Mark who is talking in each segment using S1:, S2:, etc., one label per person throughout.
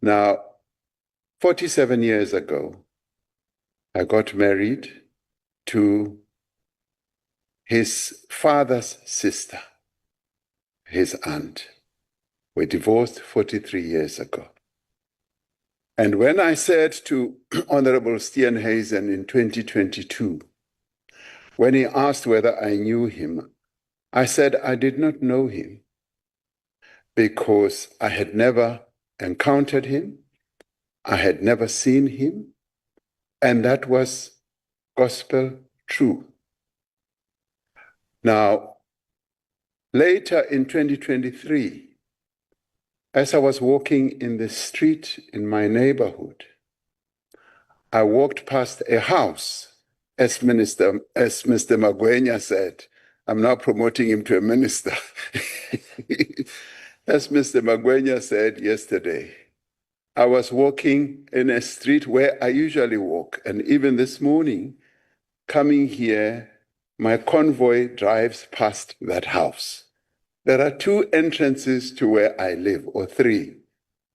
S1: Now, 47 years ago, I got married to his father's sister, his aunt. We divorced 43 years ago. And when I said to Honorable Steenhuisen in 2022, when he asked whether I knew him, I said I did not know him because I had never encountered him, I had never seen him, and that was gospel true. Now, later in 2023, as I was walking in the street in my neighborhood, I walked past a house, as Mr. Magwenya said. I'm now promoting him to a minister. As Mr. Magwenya said yesterday, I was walking in a street where I usually walk, and even this morning, coming here, my convoy drives past that house. There are 2 entrances to where I live, or 3,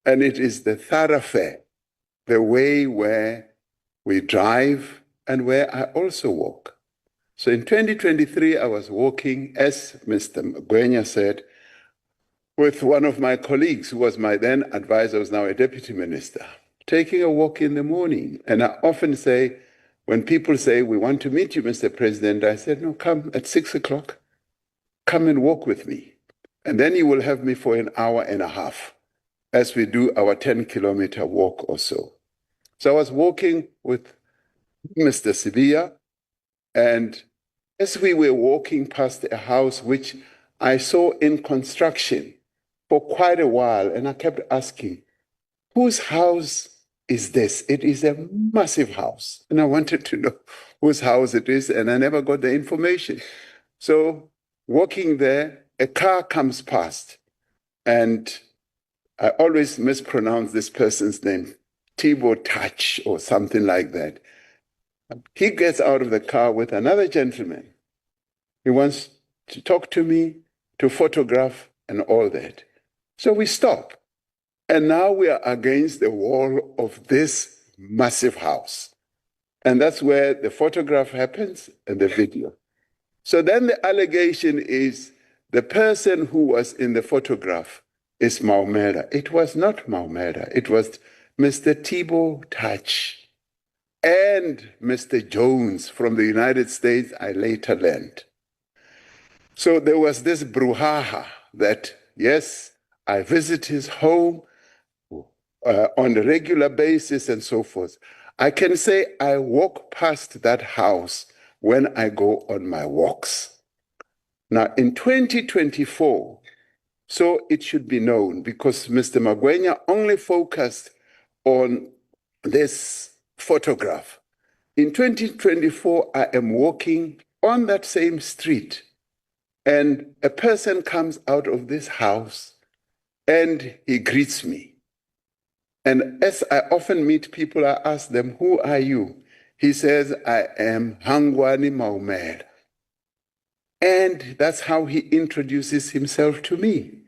S1: and it is the thoroughfare, the way where we drive and where I also walk. So in 2023, I was walking, as Mr. Magwenya said, with one of my colleagues who was my then advisor, who's now a deputy minister, taking a walk in the morning. And I often say, when people say, we want to meet you, Mr. President, I said, no, come at 6 o'clock, come and walk with me. And then you will have me for an hour and a half as we do our 10-kilometer walk or so. So I was walking with Mr. Sibia, and as we were walking past a house which I saw in construction for quite a while, and I kept asking, whose house is this? It is a massive house. And I wanted to know whose house it is, and I never got the information. So walking there, a car comes past, and I always mispronounce this person's name, Tibo Touch or something like that. He gets out of the car with another gentleman. He wants to talk to me, to photograph, and all that. So we stop. And now we are against the wall of this massive house. And that's where the photograph happens and the video. So then the allegation is the person who was in the photograph is Maumela. It was not Maumela. It was Mr. Tibo Touch and Mr. Jones from the United States, I later learned. So there was this brouhaha that, yes, I visit his home on a regular basis and so forth. I can say I walk past that house when I go on my walks. Now, in 2024, so it should be known, because Mr. Magwenya only focused on this photograph. In 2024, I am walking on that same street, and a person comes out of this house and he greets me. And as I often meet people, I ask them, who are you? He says, I am Hangwani Maumela. And that's how he introduces himself to me.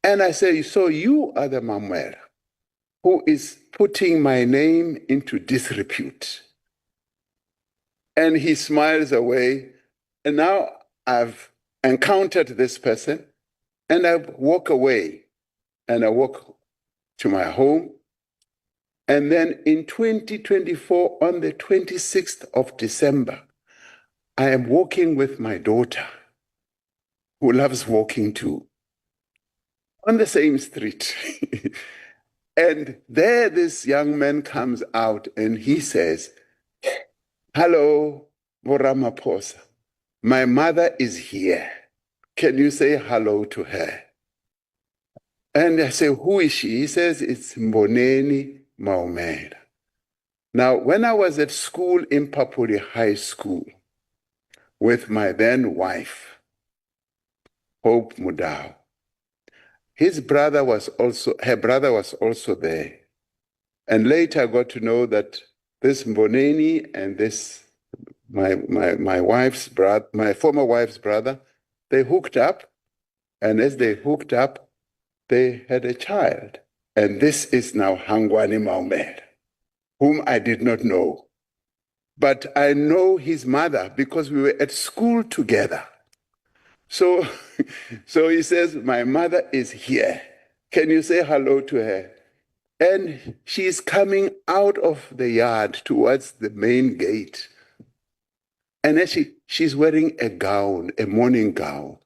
S1: And I say, so you are the Maumela who is putting my name into disrepute. And he smiles away. And now I've encountered this person, and I walk away. And I walk to my home. And then in 2024, on the 26th of December, I am walking with my daughter, who loves walking too, on the same street. And there this young man comes out and he says, hello, Ramaphosa. My mother is here. Can you say hello to her? And I say, who is she? He says, it's Mboneni Maumela. Now, when I was at school in Papuri High School with my then wife, Hope Mudau, her brother was also there. And later I got to know that this Mboneni and this, my wife's brother, my former wife's brother, they hooked up. And as they hooked up, they had a child. And this is now Hangwani Maumela, whom I did not know. But I know his mother because we were at school together. So, so he says, my mother is here. Can you say hello to her? And she's coming out of the yard towards the main gate. And then she's wearing a gown, a morning gown.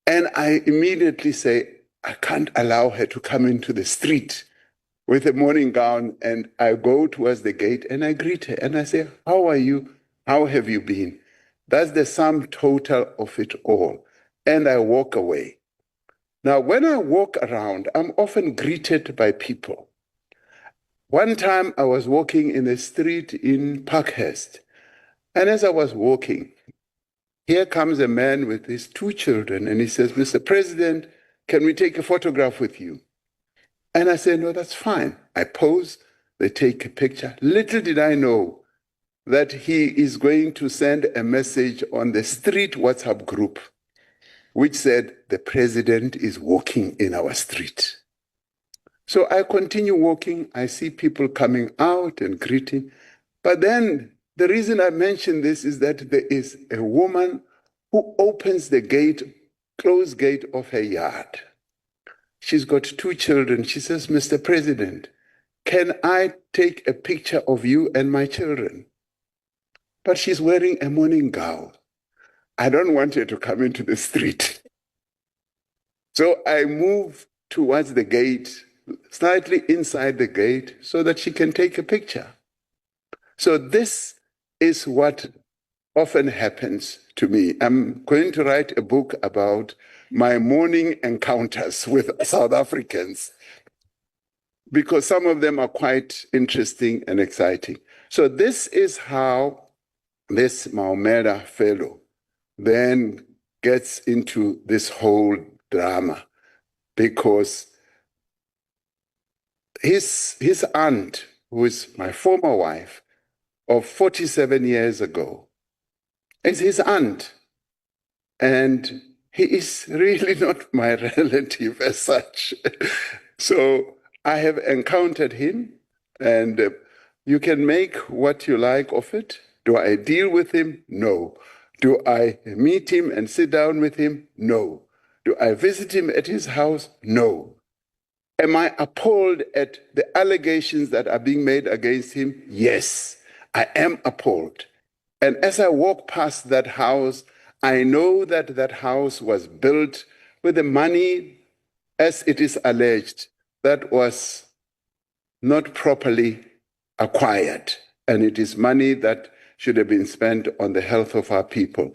S1: And I immediately say, I can't allow her to come into the street with a morning gown. And I go towards the gate and I greet her and I say, how are you? How have you been? That's the sum total of it all. And I walk away. Now, when I walk around, I'm often greeted by people. One time I was walking in the street in Parkhurst. And as I was walking, here comes a man with his two children. And he says, Mr. President, can we take a photograph with you? And I said, no, that's fine. I pose, they take a picture. Little did I know that he is going to send a message on the street WhatsApp group, which said, the president is walking in our street. So I continue walking. I see people coming out and greeting. But then the reason I mention this is that there is a woman who opens the gate, closed gate of her yard. She's got two children. She says, Mr. President, can I take a picture of you and my children? But she's wearing a morning gown. I don't want her to come into the street. So I move towards the gate, slightly inside the gate, so that she can take a picture. So this is what often happens to me. I'm going to write a book about my morning encounters with South Africans, because some of them are quite interesting and exciting. So this is how this Maumela fellow then gets into this whole drama, because his aunt, who is my former wife of 47 years ago, is his aunt. And he is really not my relative as such. So I have encountered him, and you can make what you like of it. Do I deal with him? No. Do I meet him and sit down with him? No. Do I visit him at his house? No. Am I appalled at the allegations that are being made against him? Yes, I am appalled. And as I walk past that house, I know that that house was built with the money, as it is alleged, that was not properly acquired. And it is money that should have been spent on the health of our people.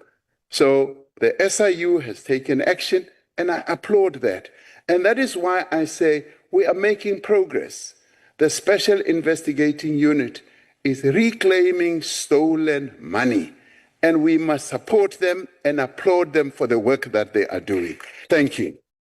S1: So the SIU has taken action, and I applaud that. And that is why I say we are making progress. The Special Investigating Unit is reclaiming stolen money, and we must support them and applaud them for the work that they are doing. Thank you.